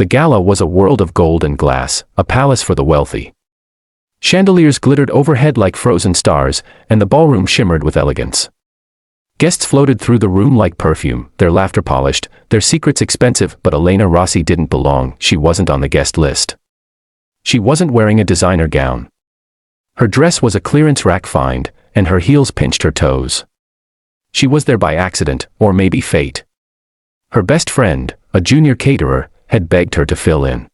The Gala was a world of gold and glass, a palace for the wealthy. Chandeliers glittered overhead like frozen stars, and the ballroom shimmered with elegance. Guests floated through the room like perfume, their laughter polished, their secrets expensive, but Elena Rossi didn't belong. She wasn't on the guest list. She wasn't wearing a designer gown. Her dress was a clearance rack find, and her heels pinched her toes. She was there by accident, or maybe fate. Her best friend, a junior caterer, had begged her to fill in.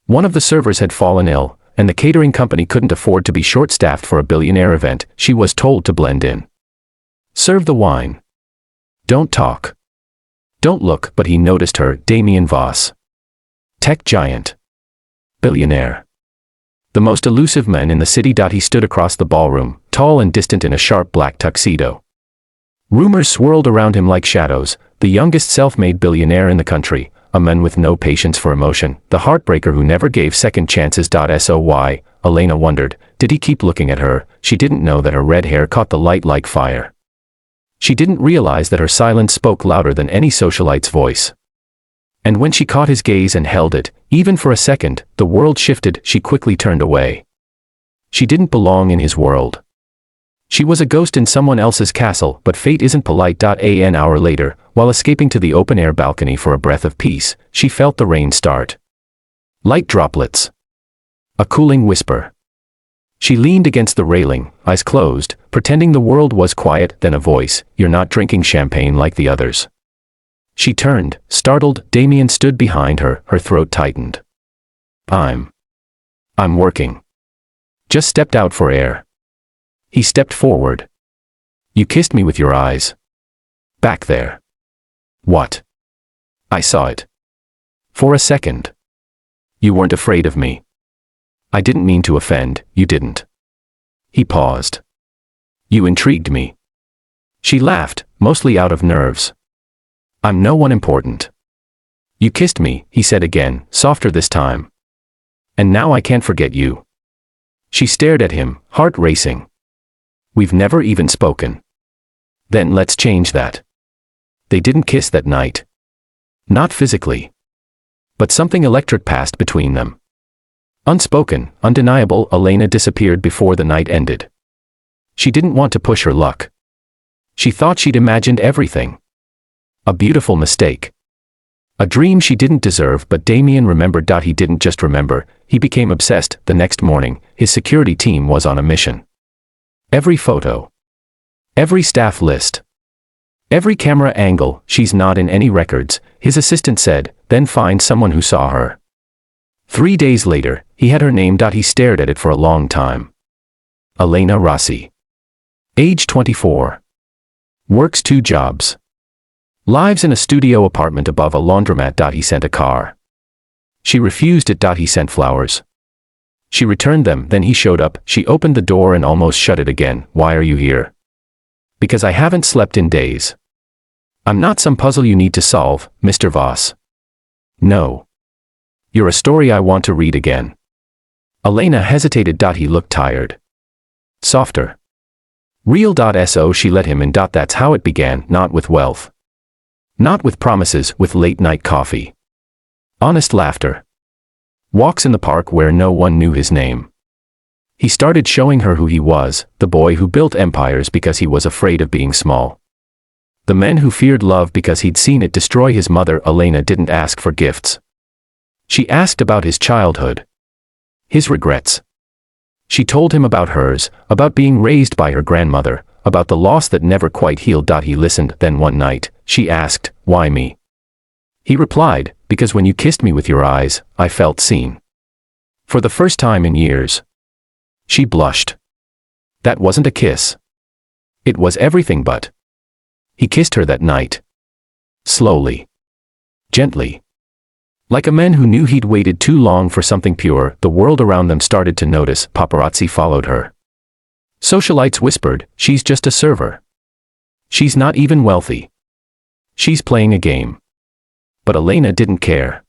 One of the servers had fallen ill, and the catering company couldn't afford to be short-staffed for a billionaire event. She was told to blend in. Serve the wine. Don't talk. Don't look, but he noticed her. Damien Voss. Tech giant. Billionaire. The most elusive man in the city. He stood across the ballroom, tall and distant in a sharp black tuxedo. Rumors swirled around him like shadows. The youngest self-made billionaire in the country, a man with no patience for emotion, the heartbreaker who never gave second chances. So Elena wondered, did he keep looking at her? She didn't know that her red hair caught the light like fire. She didn't realize that her silence spoke louder than any socialite's voice. And when she caught his gaze and held it, even for a second, the world shifted. She quickly turned away. She didn't belong in his world. She was a ghost in someone else's castle, but fate isn't polite. An hour later, while escaping to the open-air balcony for a breath of peace, she felt the rain start. Light droplets. A cooling whisper. She leaned against the railing, eyes closed, pretending the world was quiet. Then a voice, "You're not drinking champagne like the others." She turned, startled. Damien stood behind her, her throat tightened. I'm working. Just stepped out for air. He stepped forward. You kissed me with your eyes. Back there. What? I saw it. For a second. You weren't afraid of me. I didn't mean to offend, you didn't. He paused. You intrigued me. She laughed, mostly out of nerves. I'm no one important. You kissed me, he said again, softer this time. And now I can't forget you. She stared at him, heart racing. We've never even spoken. Then let's change that. They didn't kiss that night. Not physically. But something electric passed between them. Unspoken, undeniable. Elena disappeared before the night ended. She didn't want to push her luck. She thought she'd imagined everything. A beautiful mistake. A dream she didn't deserve. But Damien remembered. He didn't just remember, he became obsessed. The next morning, his security team was on a mission. Every photo. Every staff list. Every camera angle. She's not in any records, his assistant said, then find someone who saw her. 3 days later, he had her name. He stared at it for a long time. Elena Rossi. Age 24. Works 2 jobs. Lives in a studio apartment above a laundromat. He sent a car. She refused it. He sent flowers. She returned them. Then he showed up. She opened the door and almost shut it again. Why are you here? Because I haven't slept in days. I'm not some puzzle you need to solve, Mr. Voss. No. You're a story I want to read again. Elena hesitated. He looked tired. Softer. Real. So she let him in. That's how it began, not with wealth. Not with promises, with late-night coffee. Honest laughter. Walks in the park where no one knew his name. He started showing her who he was, the boy who built empires because he was afraid of being small. The man who feared love because he'd seen it destroy his mother. Elena didn't ask for gifts. She asked about his childhood. His regrets. She told him about hers, about being raised by her grandmother, about the loss that never quite healed. He listened. Then one night, she asked, why me? He replied, because when you kissed me with your eyes, I felt seen. For the first time in years. She blushed. That wasn't a kiss. It was everything but. He kissed her that night. Slowly. Gently. Like a man who knew he'd waited too long for something pure. The world around them started to notice. Paparazzi followed her. Socialites whispered, she's just a server. She's not even wealthy. She's playing a game. But Elena didn't care.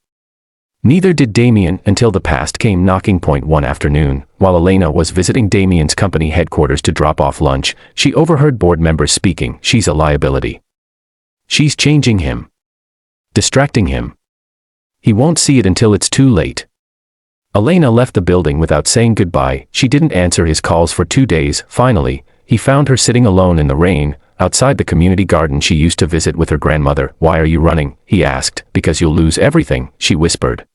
Neither did Damien until the past came knocking. One afternoon, while Elena was visiting Damien's company headquarters to drop off lunch, she overheard board members speaking. She's a liability. She's changing him. Distracting him. He won't see it until it's too late. Elena left the building without saying goodbye. She didn't answer his calls for 2 days. Finally, he found her sitting alone in the rain, outside the community garden she used to visit with her grandmother. "Why are you running?" he asked. "Because you'll lose everything," she whispered.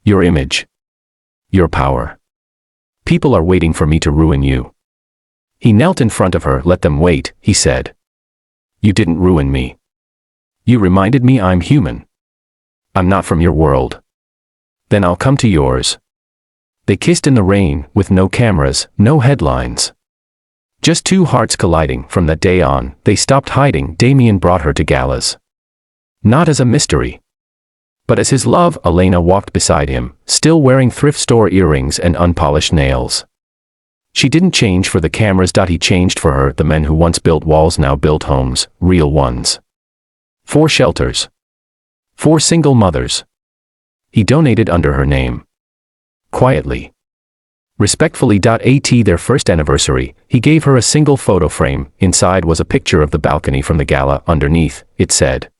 "Your image. Your power. People are waiting for me to ruin you." He knelt in front of her. "Let them wait," he said. "You didn't ruin me. You reminded me I'm human. I'm not from your world. Then I'll come to yours." They kissed in the rain, with no cameras, no headlines. Just two hearts colliding. From that day on, they stopped hiding. Damien brought her to galas. Not as a mystery, but as his love. Elena walked beside him, still wearing thrift store earrings and unpolished nails. She didn't change for the cameras. He changed for her. The men who once built walls now built homes, real ones. 4 shelters. 4 single mothers. He donated under her name. Quietly. Respectfully. At their first anniversary, he gave her a single photo frame. Inside was a picture of the balcony from the gala. Underneath, it said,